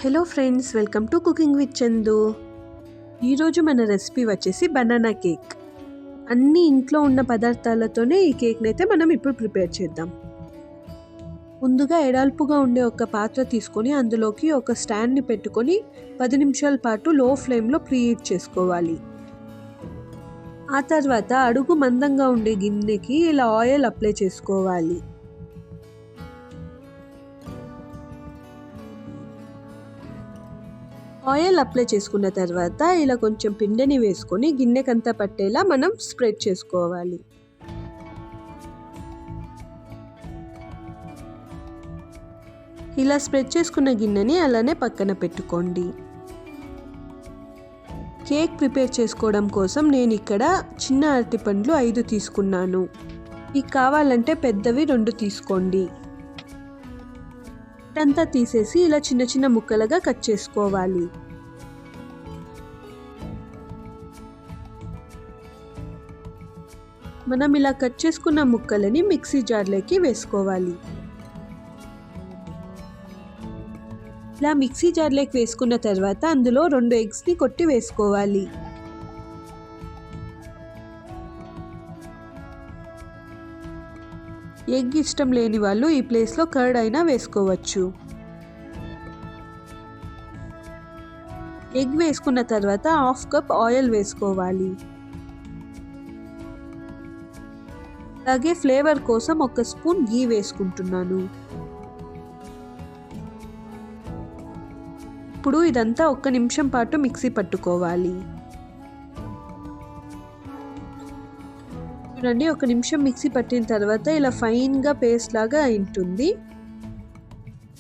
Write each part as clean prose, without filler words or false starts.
Hello friends, welcome to cooking with Chandu. ఈరోజు మన recipe వచ్చేసి బనానా కేక్. అన్ని ఇంట్లో ఉన్న పదార్థాలతోనే ఈ కేక్ని అయితే మనం ఇప్పుడు ప్రిపేర్ చేద్దాం. ముందుగా ఎడాల్పుగా ఉండే ఒక పాత్ర తీసుకొని అందులోకి ఒక స్టాండ్ని పెట్టుకొని 10 నిమిషాల పాటు లో ఫ్లేమ్లో ప్రీహీట్ చేసుకోవాలి. ఆ తర్వాత అడుగు మందంగా ఉండే గిన్నెకి ఇలా ఆయిల్ అప్లై చేసుకోవాలి. ఆయిల్ అప్లై చేసుకున్న తర్వాత ఇలా కొంచెం పిండిని వేసుకొని గిన్నెకంతా పట్టేలా మనం స్ప్రెడ్ చేసుకోవాలి. ఇలా స్ప్రెడ్ చేసుకున్న గిన్నెని అలానే పక్కన పెట్టుకోండి. కేక్ ప్రిపేర్ చేసుకోవడం కోసం నేను ఇక్కడ చిన్న అరటిపండ్లు 5 తీసుకున్నాను. మీకు కావాలంటే పెద్దవి 2 తీసుకోండి. అంతా తీసేసి ఇలా చిన్న చిన్న ముక్కలుగా కట్ చేసుకోవాలి. మనం ఇలా కట్ చేసుకున్న ముక్కలని మిక్సీ జార్లోకి వేసుకోవాలి. ఇలా మిక్సీ జార్లోకి వేసుకున్న తర్వాత అందులో 2 ఎగ్స్ని కొట్టి వేసుకోవాలి. ఎగ్ ఇష్టం లేని వాళ్ళు ఈ ప్లేస్లో కర్డ్ అయినా వేసుకోవచ్చు. ఎగ్ వేసుకున్న తర్వాత 1/2 కప్ ఆయిల్ వేసుకోవాలి. అలాగే ఫ్లేవర్ కోసం 1 స్పూన్ గీ వేసుకుంటున్నాను. ఇప్పుడు ఇదంతా 1 నిమిషం పాటు మిక్సీ పట్టుకోవాలి. చూడండి, 1 నిమిషం మిక్సీ పట్టిన తర్వాత ఇలా ఫైన్గా పేస్ట్ లాగా ఉంటుంది.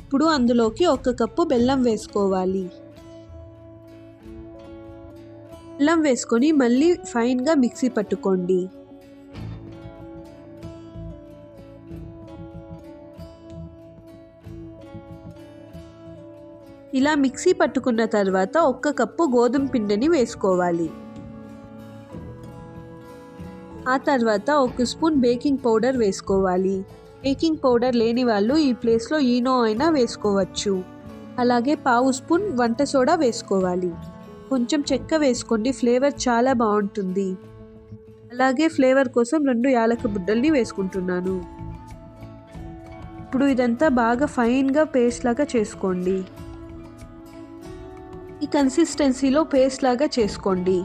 ఇప్పుడు అందులోకి 1 కప్పు బెల్లం వేసుకోవాలి. బెల్లం వేసుకొని మళ్ళీ ఫైన్గా మిక్సీ పట్టుకోండి. ఇలా మిక్సీ పట్టుకున్న తర్వాత 1 కప్పు గోధుమ పిండిని వేసుకోవాలి. ఆ తర్వాత 1 స్పూన్ బేకింగ్ పౌడర్ వేసుకోవాలి. బేకింగ్ పౌడర్ లేని వాళ్ళు ఈ ప్లేస్లో ఈనో అయినా వేసుకోవచ్చు. అలాగే 1/2 స్పూన్ వంట సోడా వేసుకోవాలి. కొంచెం చెక్క వేసుకోండి, ఫ్లేవర్ చాలా బాగుంటుంది. అలాగే ఫ్లేవర్ కోసం 2 యాలక బుడ్డల్ని వేసుకుంటున్నాను. ఇప్పుడు ఇదంతా బాగా ఫైన్గా పేస్ట్ లాగా చేసుకోండి. ఈ కన్సిస్టెన్సీలో పేస్ట్ లాగా చేసుకోండి.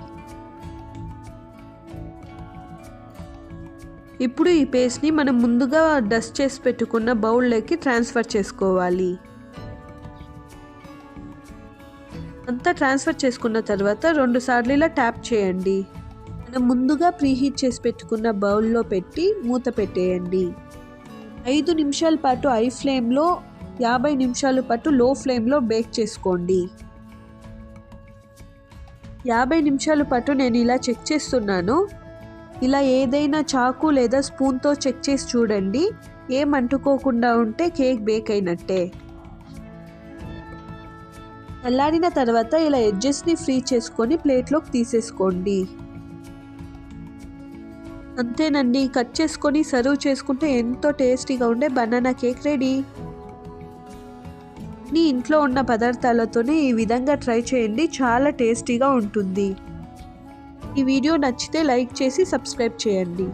ఇప్పుడు ఈ పేస్ట్ని మనం ముందుగా డస్ట్ చేసి పెట్టుకున్న బౌల్లోకి ట్రాన్స్ఫర్ చేసుకోవాలి. అంతా ట్రాన్స్ఫర్ చేసుకున్న తర్వాత 2 సార్లు ఇలా ట్యాప్ చేయండి. మనం ముందుగా ప్రీహీట్ చేసి పెట్టుకున్న బౌల్లో పెట్టి మూత పెట్టేయండి. 5 నిమిషాల పాటు హై ఫ్లేమ్లో, 50 నిమిషాల పాటు లో ఫ్లేమ్లో బేక్ చేసుకోండి. 50 నిమిషాల పాటు నేను ఇలా చెక్ చేస్తున్నాను. ఇలా ఏదైనా చాకు లేదా స్పూన్తో చెక్ చేసి చూడండి. ఏం అంటుకోకుండా ఉంటే కేక్ బేక్ అయినట్టే. చల్లారిన తర్వాత ఇలా ఎడ్జెస్ని ఫ్రీ చేసుకొని ప్లేట్లోకి తీసేసుకోండి. అంతేనండి, కట్ చేసుకొని సర్వ్ చేసుకుంటే ఎంతో టేస్టీగా ఉండే బనానా కేక్ రెడీ. మీ ఇంట్లో ఉన్న పదార్థాలతోనే ఈ విధంగా ట్రై చేయండి, చాలా టేస్టీగా ఉంటుంది. ఈ వీడియో నచ్చితే లైక్ చేసి సబ్స్క్రైబ్ చేయండి.